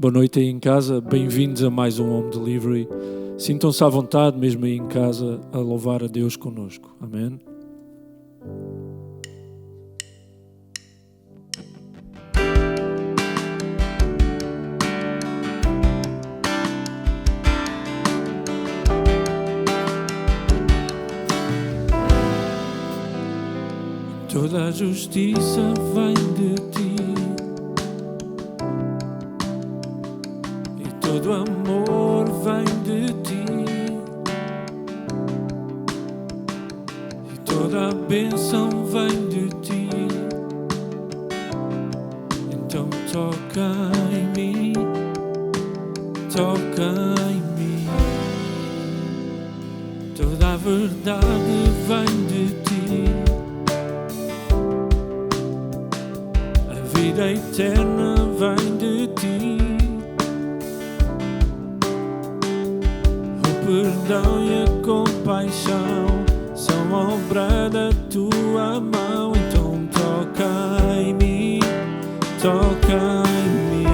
Boa noite aí em casa, bem-vindos a mais um Home Delivery. Sintam-se à vontade, mesmo aí em casa, a louvar a Deus connosco. Amém? Toda a justiça vem de ti e todo amor vem de ti e toda a bênção vem de ti. Então toca em mim, toca em mim. Toda a verdade vem de ti. A vida eterna vem de ti. O perdão e a compaixão são obra da tua mão. Então toca em mim, toca em mim.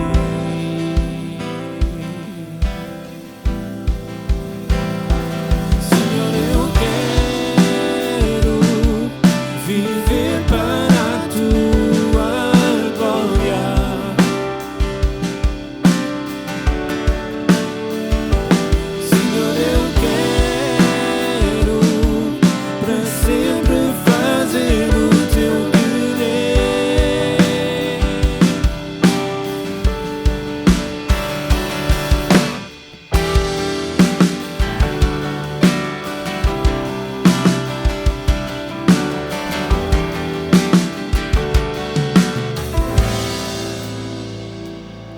Senhor, eu quero viver para a tua glória. Senhor, eu quero para sempre fazer o teu querer.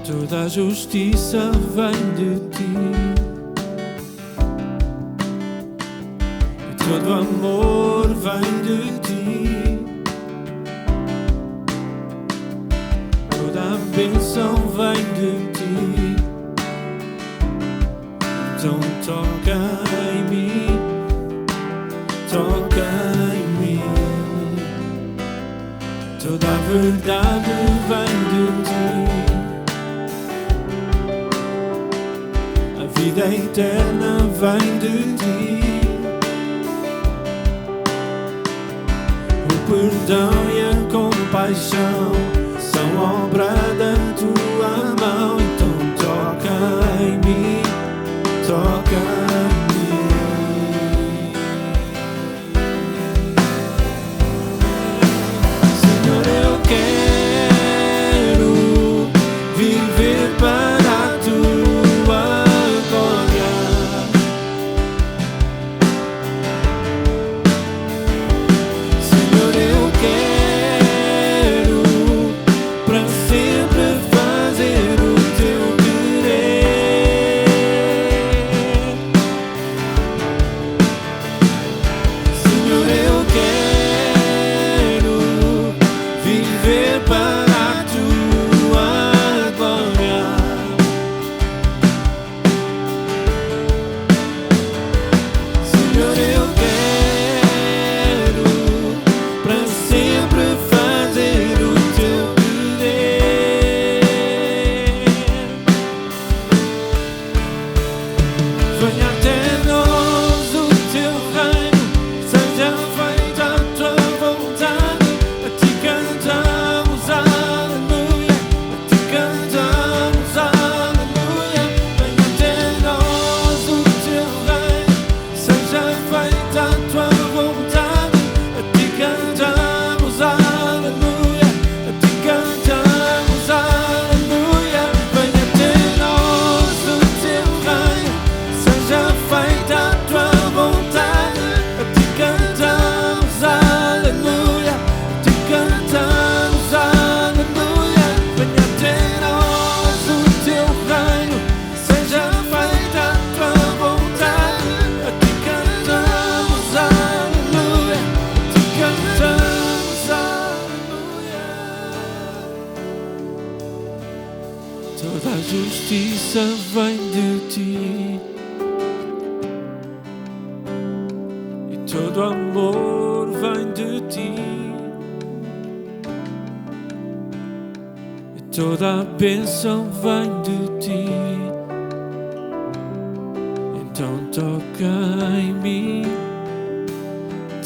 Toda a justiça vem de ti e todo amor vem de ti. Toda a bênção vem de ti. Então toca em mim, toca em mim. Toda a verdade vem de ti. A vida eterna vem de ti. O perdão e a compaixão são obra da tua mão. Então toca em mim, toca em mim. Senhor, eu quero viver para a tua glória. Senhor, eu quero para sempre fazer o teu querer. Senhor, eu quero viver para a tua glória. Senhor, eu quero para sempre fazer o teu querer. Venha até nós o teu reino, seja feita a tua vontade. A ti cantamos aleluia, a ti cantamos aleluia. Venha até nós o teu reino, seja feita a tua vontade. A ti cantamos aleluia, a ti cantamos aleluia. Venha até nós o teu reino, seja feita a tua vontade. A ti cantamos aleluia, a ti cantamos aleluia. Venha até nós o teu reino, seja feita a tua vontade. A ti cantamos aleluia, a ti cantamos aleluia. Toda a justiça vem de ti e todo amor vem de ti. E toda a bênção vem de ti. Então toca em mim,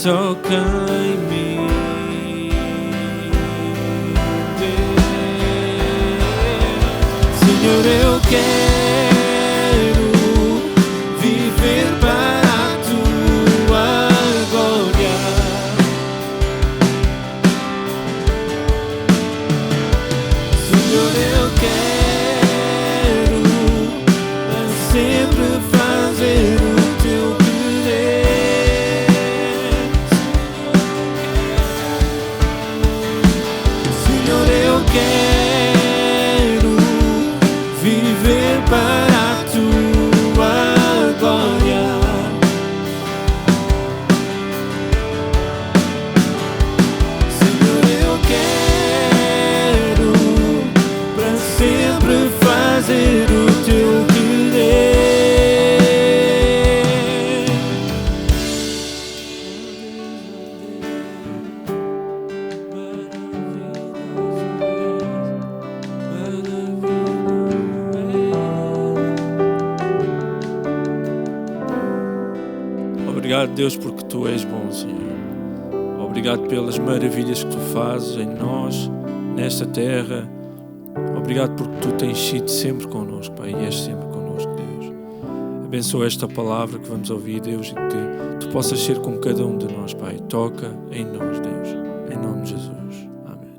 toca em mim. Senhor, eu quero viver para a tua glória. Senhor, eu quero para sempre fazer o teu querer. Senhor, eu quero viver para a tua glória. Senhor, eu quero para sempre fazer o teu querer. Obrigado, Deus, porque Tu és bom, Senhor. Obrigado pelas maravilhas que Tu fazes em nós, nesta terra. Obrigado porque Tu tens sido sempre connosco, Pai, e és sempre connosco, Deus. Abençoa esta palavra que vamos ouvir, Deus, e que Tu possas ser com cada um de nós, Pai. Toca em nós, Deus. Em nome de Jesus. Amém.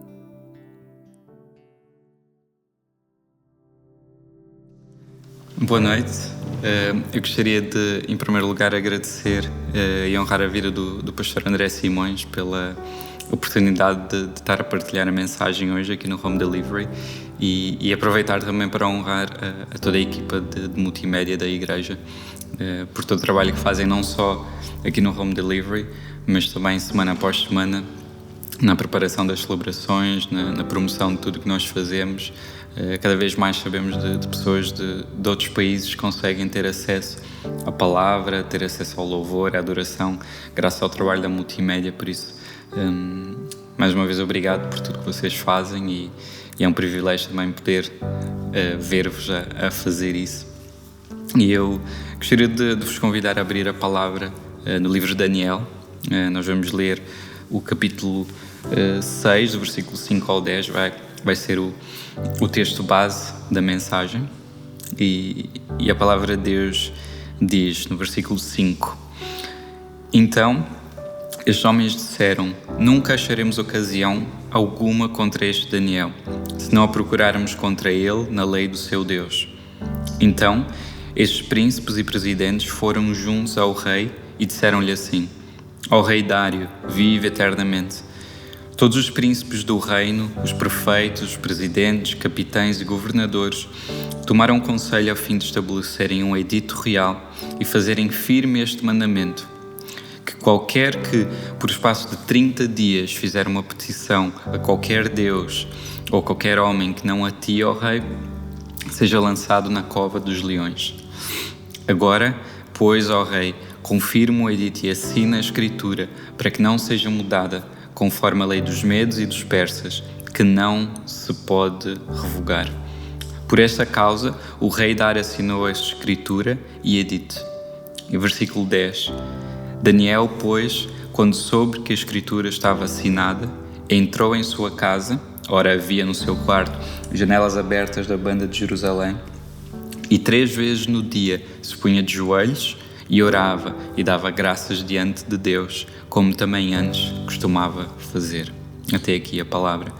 Boa noite. Eu gostaria de, em primeiro lugar, agradecer e honrar a vida do pastor André Simões pela oportunidade de estar a partilhar a mensagem hoje aqui no Home Delivery e aproveitar também para honrar a toda a equipa de multimédia da igreja por todo o trabalho que fazem, não só aqui no Home Delivery, mas também semana após semana na preparação das celebrações, na promoção de tudo que nós fazemos. Cada vez mais sabemos de pessoas de outros países que conseguem ter acesso à palavra, ter acesso ao louvor, à adoração, graças ao trabalho da multimédia. Por isso, mais uma vez, obrigado por tudo que vocês fazem e é um privilégio também poder ver-vos a fazer isso. E eu gostaria de vos convidar a abrir a palavra no livro de Daniel. Nós vamos ler o capítulo 6, do versículo 5 ao 10, vai ser o texto base da mensagem. E a palavra de Deus diz, no versículo 5: Então, estes homens disseram: Nunca acharemos ocasião alguma contra este Daniel, se não a procurarmos contra ele na lei do seu Deus. Então, estes príncipes e presidentes foram juntos ao rei e disseram-lhe assim: Ó rei Dário, vive eternamente. Todos os príncipes do reino, os prefeitos, os presidentes, capitães e governadores tomaram conselho a fim de estabelecerem um edito real e fazerem firme este mandamento: que qualquer que, por espaço de 30 dias, fizer uma petição a qualquer Deus ou qualquer homem que não a ti, ó rei, seja lançado na cova dos leões. Agora, pois, ó rei, confirma o edito e assina a escritura para que não seja mudada, conforme a lei dos medos e dos persas, que não se pode revogar. Por esta causa, o rei Dário assinou esta escritura e edito. E versículo 10. Daniel, pois, quando soube que a escritura estava assinada, entrou em sua casa, ora havia no seu quarto janelas abertas da banda de Jerusalém, e 3 vezes no dia se punha de joelhos e orava e dava graças diante de Deus, como também antes costumava fazer. Até aqui a palavra.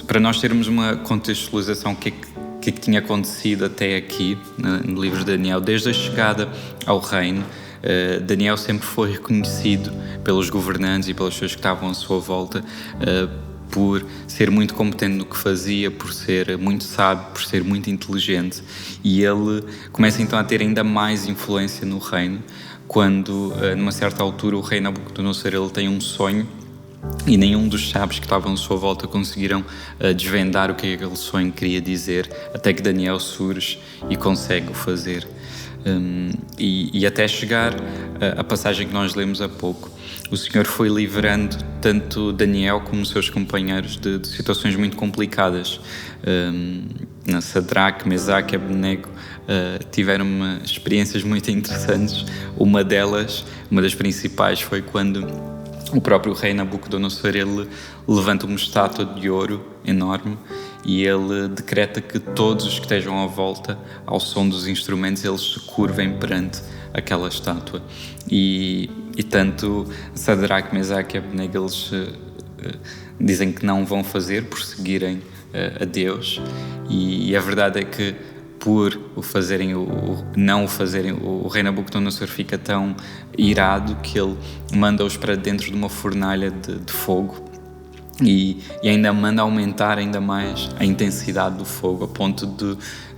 Para nós termos uma contextualização, o que é que tinha acontecido até aqui no livro de Daniel, desde a chegada ao reino, Daniel sempre foi reconhecido pelos governantes e pelas pessoas que estavam à sua volta por ser muito competente no que fazia, por ser muito sábio, por ser muito inteligente, e ele começa então a ter ainda mais influência no reino, quando, numa certa altura, o rei Nabucodonosor ele tem um sonho, e nenhum dos sábios que estavam à sua volta conseguiram desvendar o que aquele sonho queria dizer, até que Daniel surge e consegue o fazer. E até chegar à passagem que nós lemos há pouco, o Senhor foi livrando tanto Daniel como os seus companheiros de situações muito complicadas. Sadraque, Mesaque e Abednego tiveram experiências muito interessantes. Uma das principais, foi quando o próprio rei Nabucodonosor, ele levanta uma estátua de ouro enorme e ele decreta que todos os que estejam à volta, ao som dos instrumentos, eles se curvem perante aquela estátua. E tanto Sadraque, Mesaque e Abednego, eles dizem que não vão fazer por seguirem a Deus, e a verdade é que por não o fazerem, o rei Nabucodonosor fica tão irado que ele manda-os para dentro de uma fornalha de fogo e ainda manda aumentar ainda mais a intensidade do fogo, a ponto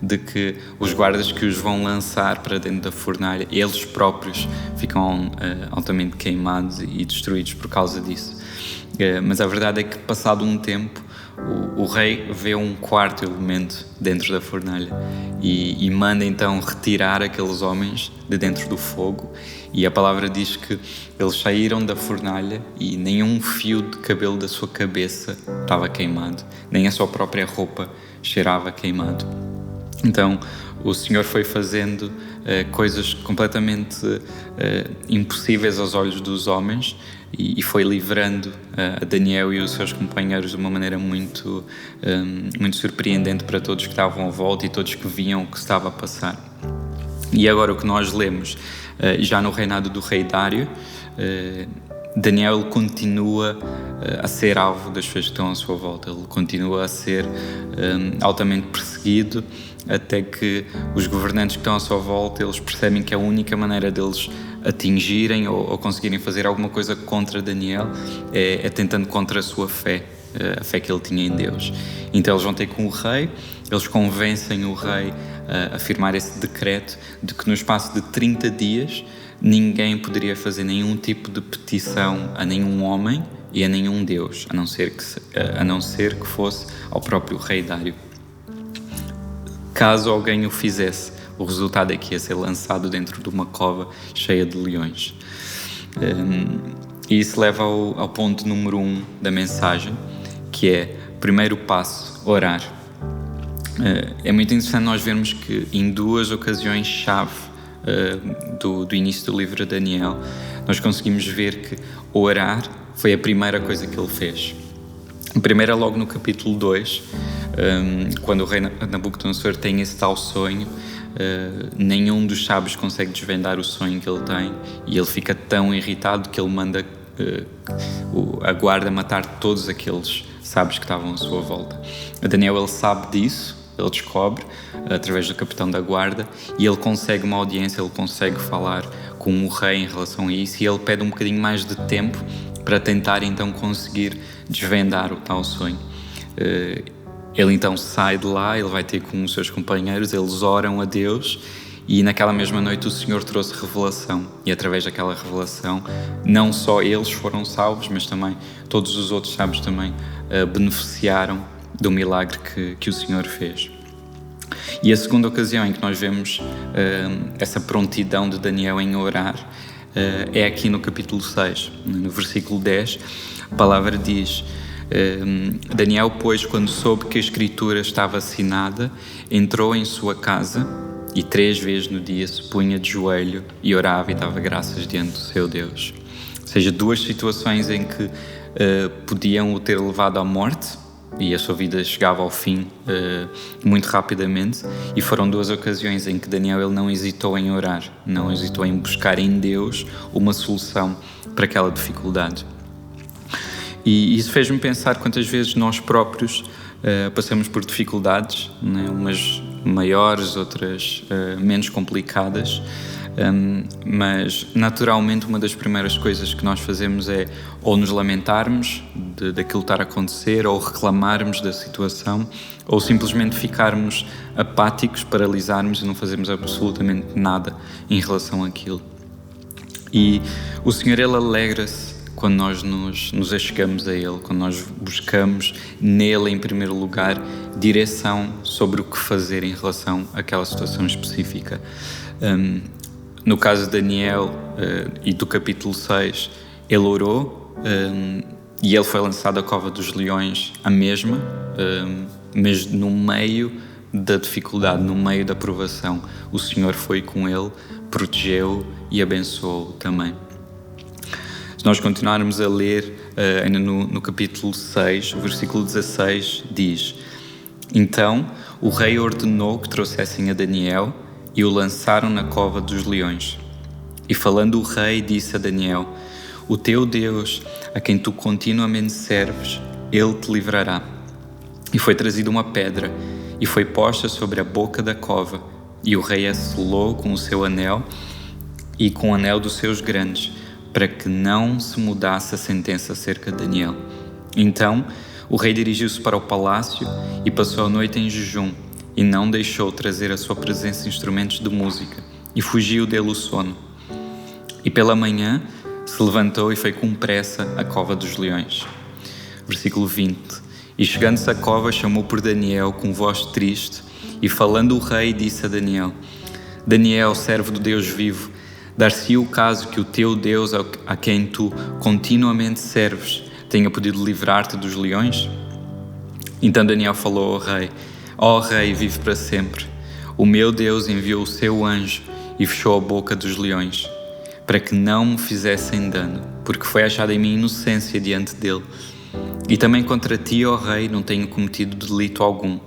de que os guardas que os vão lançar para dentro da fornalha, eles próprios ficam altamente queimados e destruídos por causa disso. Mas a verdade é que, passado um tempo, o rei vê um quarto elemento dentro da fornalha e manda então retirar aqueles homens de dentro do fogo, e a palavra diz que eles saíram da fornalha e nenhum fio de cabelo da sua cabeça estava queimado, nem a sua própria roupa cheirava queimado. Então o Senhor foi fazendo coisas completamente impossíveis aos olhos dos homens, e foi livrando a Daniel e os seus companheiros de uma maneira muito surpreendente para todos que estavam à volta e todos que viam o que estava a passar. E agora o que nós lemos, já no reinado do rei Dário, Daniel continua a ser alvo das pessoas que estão à sua volta. Ele continua a ser altamente perseguido, até que os governantes que estão à sua volta, eles percebem que a única maneira deles atingirem ou conseguirem fazer alguma coisa contra Daniel é tentando contra a sua fé, a fé que ele tinha em Deus. Então eles vão ter com o rei, eles convencem o rei a firmar esse decreto de que no espaço de 30 dias ninguém poderia fazer nenhum tipo de petição a nenhum homem e a nenhum Deus, a não ser que fosse ao próprio rei Dário. Caso alguém o fizesse, o resultado é que ia ser lançado dentro de uma cova cheia de leões. E isso leva ao ponto número 1 da mensagem, que é, primeiro passo, orar. É muito interessante nós vermos que em 2 ocasiões-chave do início do livro de Daniel, nós conseguimos ver que orar foi a primeira coisa que ele fez. A primeira, logo no capítulo 2, quando o rei Nabucodonosor tem esse tal sonho, nenhum dos sábios consegue desvendar o sonho que ele tem, e ele fica tão irritado que ele manda a guarda matar todos aqueles sábios que estavam à sua volta. Daniel, ele sabe disso, ele descobre através do capitão da guarda, e ele consegue uma audiência, ele consegue falar com o rei em relação a isso, e ele pede um bocadinho mais de tempo para tentar então conseguir desvendar o tal sonho. Ele então sai de lá, ele vai ter com os seus companheiros, eles oram a Deus, e naquela mesma noite o Senhor trouxe revelação, e através daquela revelação não só eles foram salvos, mas também todos os outros sábios também beneficiaram do milagre que o Senhor fez. E a segunda ocasião em que nós vemos essa prontidão de Daniel em orar é aqui no capítulo 6, no versículo 10. A palavra diz: Daniel, pois, quando soube que a escritura estava assinada, entrou em sua casa e 3 vezes no dia se punha de joelho e orava e dava graças diante do seu Deus. Ou seja, 2 situações em que podiam o ter levado à morte, e a sua vida chegava ao fim muito rapidamente, e foram 2 ocasiões em que Daniel, ele não hesitou em orar, não hesitou em buscar em Deus uma solução para aquela dificuldade. E isso fez-me pensar quantas vezes nós próprios passamos por dificuldades, né? Umas maiores, outras menos complicadas, mas naturalmente uma das primeiras coisas que nós fazemos é ou nos lamentarmos daquilo estar a acontecer, ou reclamarmos da situação, ou simplesmente ficarmos apáticos, paralisarmos e não fazermos absolutamente nada em relação àquilo. E o Senhor, ele alegra-se quando nós nos achegamos a Ele, quando nós buscamos nele, em primeiro lugar, direção sobre o que fazer em relação àquela situação específica. No caso de Daniel e do capítulo 6, ele orou e ele foi lançado à cova dos leões a mesma, mas no meio da dificuldade, no meio da provação, o Senhor foi com ele, protegeu-o e abençoou-o também. Se nós continuarmos a ler, ainda no capítulo 6, o versículo 16 diz: Então o rei ordenou que trouxessem a Daniel e o lançaram na cova dos leões. E falando o rei, disse a Daniel: O teu Deus, a quem tu continuamente serves, ele te livrará. E foi trazida uma pedra e foi posta sobre a boca da cova, e o rei a selou com o seu anel e com o anel dos seus grandes, para que não se mudasse a sentença acerca de Daniel. Então o rei dirigiu-se para o palácio e passou a noite em jejum, e não deixou trazer à sua presença instrumentos de música, e fugiu dele o sono. E pela manhã se levantou e foi com pressa à cova dos leões. Versículo 20. E chegando-se à cova, chamou por Daniel com voz triste, e falando o rei, disse a Daniel: Daniel, servo do Deus vivo, dar-se-ia o caso que o teu Deus, a quem tu continuamente serves, tenha podido livrar-te dos leões? Então Daniel falou ao rei: Ó rei, vive para sempre. O meu Deus enviou o seu anjo e fechou a boca dos leões, para que não me fizessem dano, porque foi achada em mim inocência diante dele. E também contra ti, ó rei, não tenho cometido delito algum.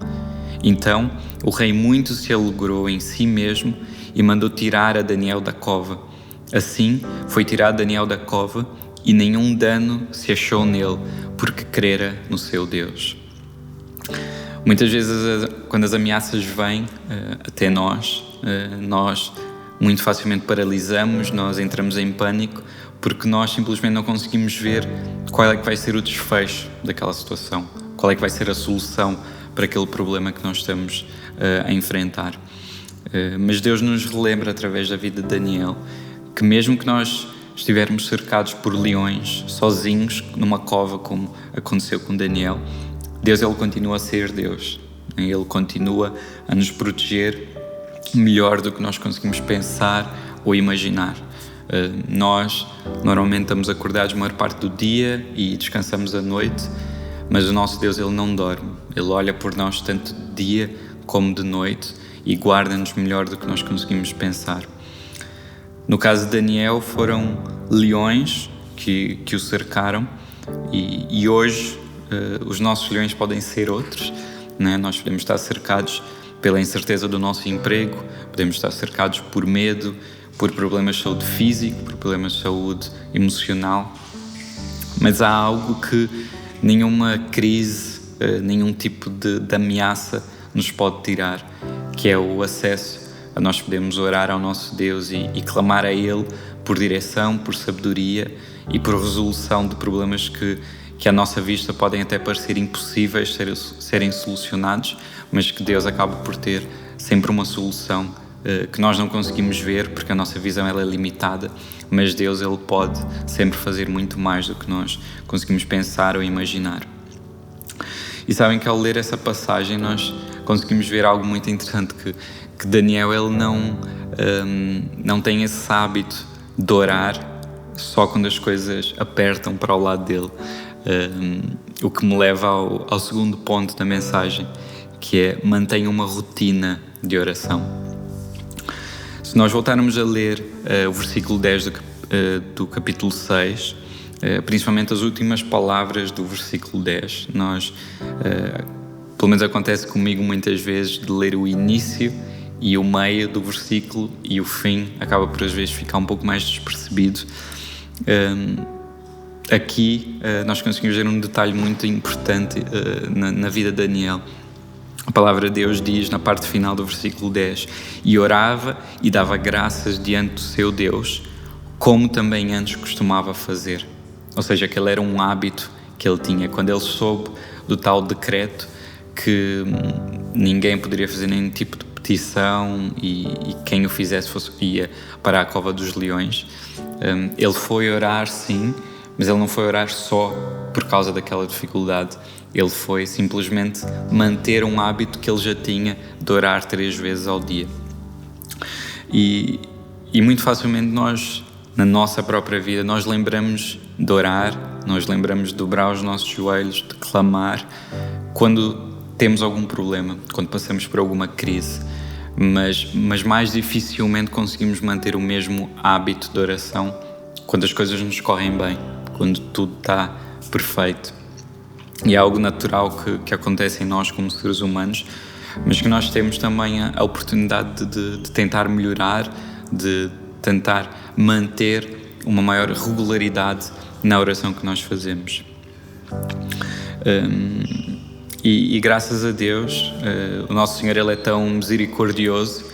Então o rei muito se alegrou em si mesmo e mandou tirar a Daniel da cova. Assim foi tirado Daniel da cova, e nenhum dano se achou nele, porque crera no seu Deus. Muitas vezes, quando as ameaças vêm até nós muito facilmente paralisamos, nós entramos em pânico, porque nós simplesmente não conseguimos ver qual é que vai ser o desfecho daquela situação, qual é que vai ser a solução para aquele problema que nós estamos a enfrentar. Mas Deus nos relembra, através da vida de Daniel, que mesmo que nós estivermos cercados por leões, sozinhos, numa cova, como aconteceu com Daniel, Deus, Ele continua a ser Deus. Ele continua a nos proteger melhor do que nós conseguimos pensar ou imaginar. Nós normalmente estamos acordados a maior parte do dia e descansamos à noite, mas o nosso Deus, Ele não dorme. Ele olha por nós tanto de dia como de noite e guarda-nos melhor do que nós conseguimos pensar. No caso de Daniel, foram leões que o cercaram, e hoje os nossos leões podem ser outros, né? Nós podemos estar cercados pela incerteza do nosso emprego, podemos estar cercados por medo, por problemas de saúde física, por problemas de saúde emocional, mas há algo que nenhuma crise, nenhum tipo de ameaça nos pode tirar, que é o acesso a nós podemos orar ao nosso Deus e clamar a Ele por direção, por sabedoria e por resolução de problemas que à nossa vista podem até parecer impossíveis serem solucionados, mas que Deus acaba por ter sempre uma solução que nós não conseguimos ver, porque a nossa visão ela é limitada, mas Deus, Ele pode sempre fazer muito mais do que nós conseguimos pensar ou imaginar. E sabem que ao ler essa passagem nós conseguimos ver algo muito interessante, que Daniel ele não tem esse hábito de orar só quando as coisas apertam para o lado dele. O que me leva ao segundo ponto da mensagem, que é: mantenha uma rotina de oração. Se nós voltarmos a ler o versículo 10 do capítulo 6, principalmente as últimas palavras do versículo 10, pelo menos acontece comigo muitas vezes, de ler o início e o meio do versículo, e o fim acaba por às vezes ficar um pouco mais despercebido. Aqui nós conseguimos ver um detalhe muito importante na vida de Daniel. A palavra de Deus diz na parte final do versículo 10: E orava e dava graças diante do seu Deus, como também antes costumava fazer. Ou seja, aquele era um hábito que ele tinha. Quando ele soube do tal decreto que ninguém poderia fazer nenhum tipo de petição e quem o fizesse ia para a cova dos leões, ele foi orar sim, Mas ele não foi orar só por causa daquela dificuldade. Ele foi simplesmente manter um hábito que ele já tinha de orar 3 vezes ao dia. E muito facilmente nós, na nossa própria vida, nós lembramos de orar, nós lembramos de dobrar os nossos joelhos, de clamar, quando temos algum problema, quando passamos por alguma crise. Mas mais dificilmente conseguimos manter o mesmo hábito de oração quando as coisas nos correm bem, quando tudo está perfeito. E é algo natural que acontece em nós como seres humanos, mas que nós temos também a oportunidade de tentar melhorar, de tentar manter uma maior regularidade na oração que nós fazemos. E graças a Deus, o nosso Senhor, Ele é tão misericordioso,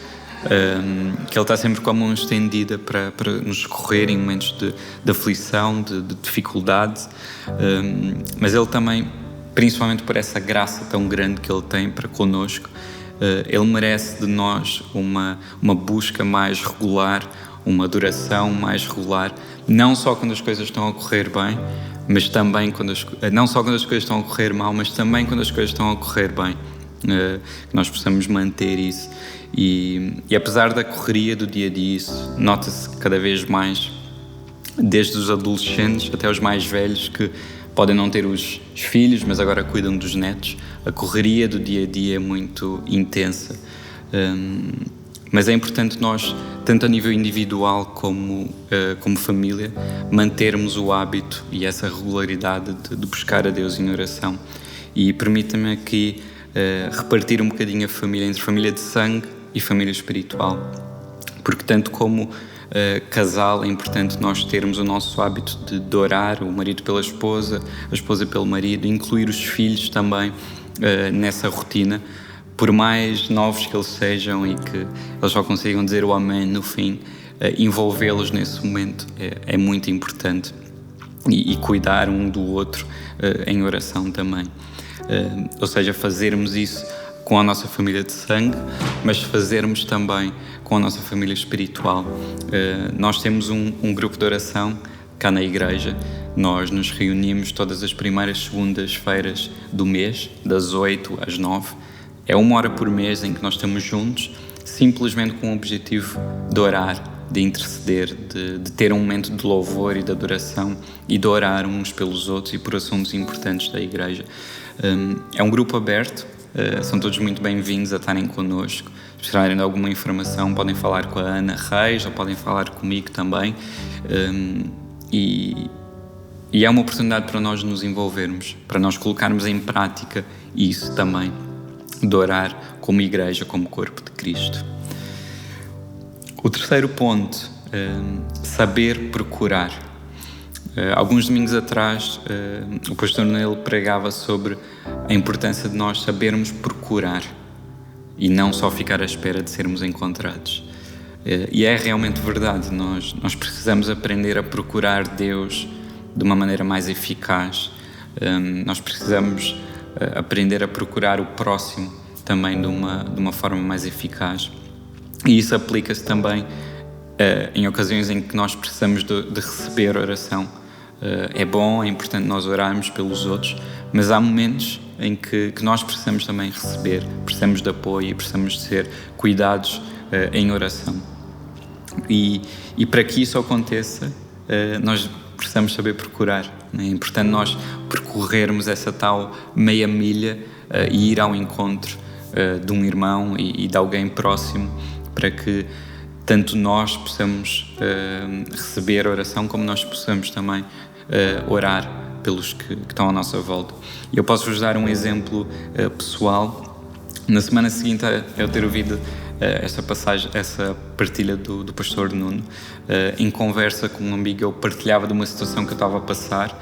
que Ele está sempre com a mão estendida para nos socorrer em momentos de aflição, de dificuldade, mas Ele também, principalmente por essa graça tão grande que Ele tem para connosco, Ele merece de nós uma busca mais regular, uma adoração mais regular, não só quando as coisas estão a correr bem, mas também não só quando as coisas estão a correr mal, mas também quando as coisas estão a correr bem, que nós possamos manter isso. E apesar da correria do dia a dia, isso nota-se cada vez mais, desde os adolescentes até os mais velhos, que podem não ter os filhos, mas agora cuidam dos netos. A correria do dia a dia é muito intensa. Mas é importante nós, tanto a nível individual como família, mantermos o hábito e essa regularidade de buscar a Deus em oração. E permita-me aqui repartir um bocadinho a família entre família de sangue e família espiritual. Porque tanto como casal é importante nós termos o nosso hábito de orar, o marido pela esposa, a esposa pelo marido, incluir os filhos também nessa rotina. Por mais novos que eles sejam e que eles só consigam dizer o amém no fim, envolvê-los nesse momento é muito importante, e cuidar um do outro em oração também. Ou seja, fazermos isso com a nossa família de sangue, mas fazermos também com a nossa família espiritual. Nós temos um grupo de oração cá na igreja. Nós nos reunimos todas as primeiras segundas-feiras do mês, das 8 às 9. É 1 hora por mês em que nós estamos juntos, simplesmente com o objetivo de orar, de interceder, de ter um momento de louvor e de adoração e de orar uns pelos outros e por assuntos importantes da igreja. É um grupo aberto, são todos muito bem-vindos a estarem connosco. Se precisarem de alguma informação, podem falar com a Ana Reis ou podem falar comigo também. E é uma oportunidade para nós nos envolvermos, para nós colocarmos em prática isso também, de orar como igreja, como corpo de Cristo. O terceiro ponto, saber procurar. Alguns domingos atrás, o pastor Nele pregava sobre a importância de nós sabermos procurar e não só ficar à espera de sermos encontrados. E é realmente verdade, nós precisamos aprender a procurar Deus de uma maneira mais eficaz. Nós precisamos aprender a procurar o próximo também de uma forma mais eficaz. E isso aplica-se também em ocasiões em que nós precisamos de receber oração. É bom, é importante nós orarmos pelos outros, mas há momentos em que nós precisamos também receber, precisamos de apoio e precisamos de ser cuidados em oração. E para que isso aconteça, nós precisamos saber procurar. É importante nós percorrermos essa tal meia milha e ir ao encontro de um irmão e de alguém próximo, para que tanto nós possamos receber oração, como nós possamos também orar pelos que estão à nossa volta. E eu posso-vos dar um exemplo pessoal. Na semana seguinte a eu ter ouvido essa passagem, essa partilha do pastor Nuno, em conversa com um amigo, eu partilhava de uma situação que eu estava a passar,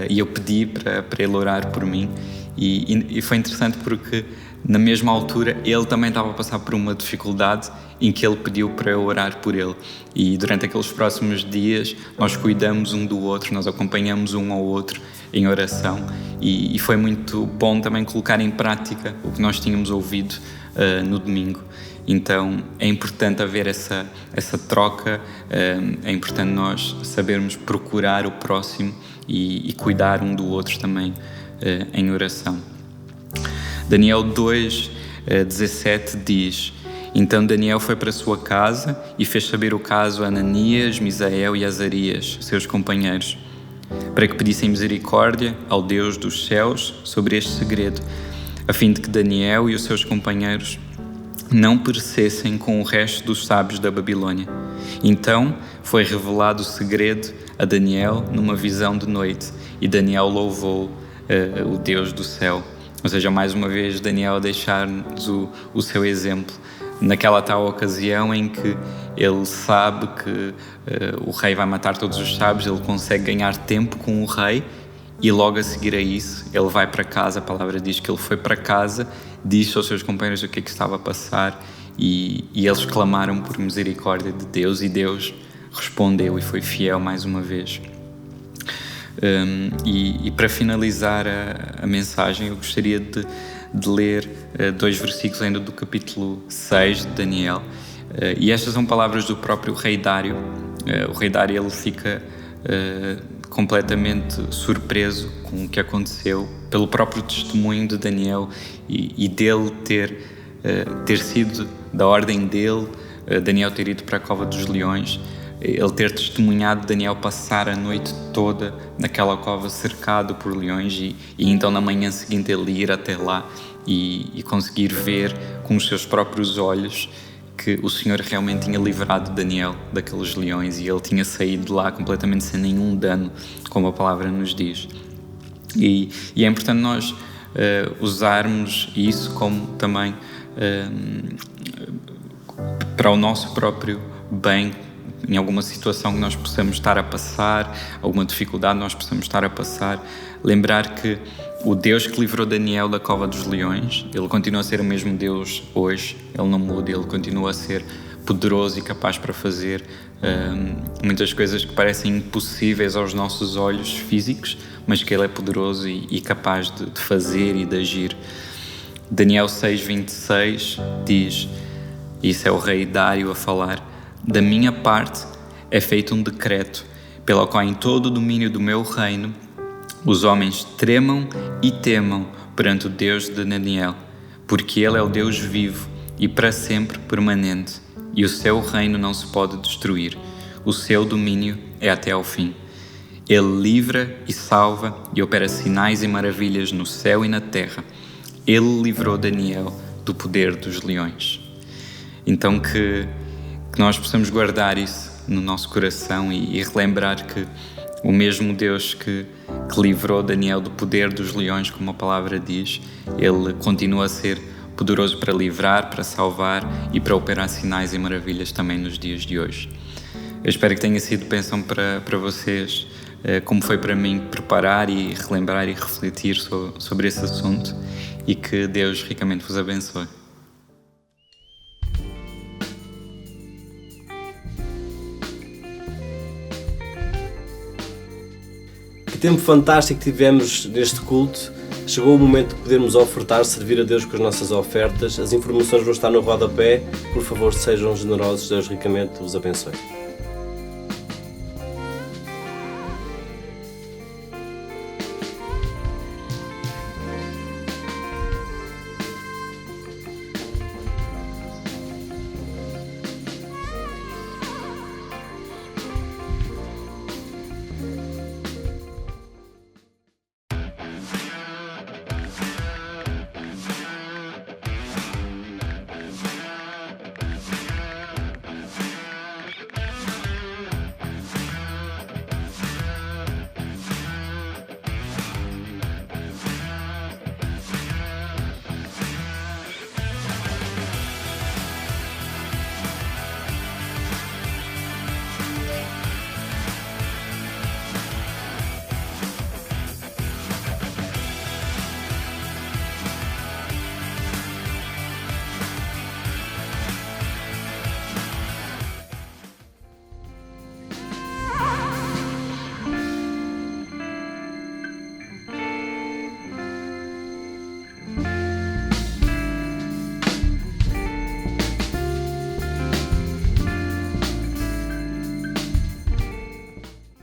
e eu pedi para ele orar por mim, e foi interessante porque na mesma altura ele também estava a passar por uma dificuldade em que ele pediu para eu orar por ele, e durante aqueles próximos dias nós cuidamos um do outro, nós acompanhamos um ao outro em oração, e foi muito bom também colocar em prática o que nós tínhamos ouvido no domingo. Então é importante haver essa troca, é importante nós sabermos procurar o próximo e cuidar um do outro também em oração. Daniel 2:17 diz: Então Daniel foi para a sua casa e fez saber o caso a Ananias, Misael e Azarias, seus companheiros, para que pedissem misericórdia ao Deus dos céus sobre este segredo, a fim de que Daniel e os seus companheiros não perecessem com o resto dos sábios da Babilônia. Então foi revelado o segredo a Daniel numa visão de noite, e Daniel louvou o Deus do céu. Ou seja, mais uma vez Daniel a deixar-nos o seu exemplo. Naquela tal ocasião em que ele sabe que o rei vai matar todos os sábios, ele consegue ganhar tempo com o rei, e logo a seguir a isso ele vai para casa. A palavra diz que ele foi para casa, disse aos seus companheiros o que é que estava a passar, e eles clamaram por misericórdia de Deus, e Deus respondeu e foi fiel mais uma vez. E para finalizar a mensagem, eu gostaria de ler 2 versículos ainda do capítulo 6 de Daniel, e estas são palavras do próprio rei Dário. O rei Dário, ele fica completamente surpreso com o que aconteceu, pelo próprio testemunho de Daniel e dele ter sido da ordem dele, Daniel ter ido para a cova dos leões, ele ter testemunhado Daniel passar a noite toda naquela cova cercado por leões, e então na manhã seguinte ele ir até lá e conseguir ver com os seus próprios olhos que o Senhor realmente tinha livrado Daniel daqueles leões, e ele tinha saído de lá completamente sem nenhum dano, como a palavra nos diz. E é importante nós usarmos isso como também para o nosso próprio bem, em alguma situação que nós possamos estar a passar, alguma dificuldade nós possamos estar a passar, lembrar que o Deus que livrou Daniel da cova dos leões, ele continua a ser o mesmo Deus hoje, ele não muda, ele continua a ser poderoso e capaz para fazer muitas coisas que parecem impossíveis aos nossos olhos físicos, mas que ele é poderoso e capaz de fazer e de agir. Daniel 6:26 diz, isso é o rei Dário a falar: da minha parte é feito um decreto, pelo qual em todo o domínio do meu reino os homens tremam e temam perante o Deus de Daniel, porque ele é o Deus vivo e para sempre permanente, e o seu reino não se pode destruir, o seu domínio é até ao fim. Ele livra e salva e opera sinais e maravilhas no céu e na terra. Ele livrou Daniel do poder dos leões. Então que nós possamos guardar isso no nosso coração e relembrar que o mesmo Deus que livrou Daniel do poder dos leões, como a palavra diz, ele continua a ser poderoso para livrar, para salvar e para operar sinais e maravilhas também nos dias de hoje. Eu espero que tenha sido bênção para vocês, como foi para mim preparar e relembrar e refletir sobre esse assunto, e que Deus ricamente vos abençoe. Que tempo fantástico que tivemos neste culto. Chegou o momento de podermos ofertar, servir a Deus com as nossas ofertas. As informações vão estar no rodapé. Por favor, sejam generosos. Deus ricamente os abençoe.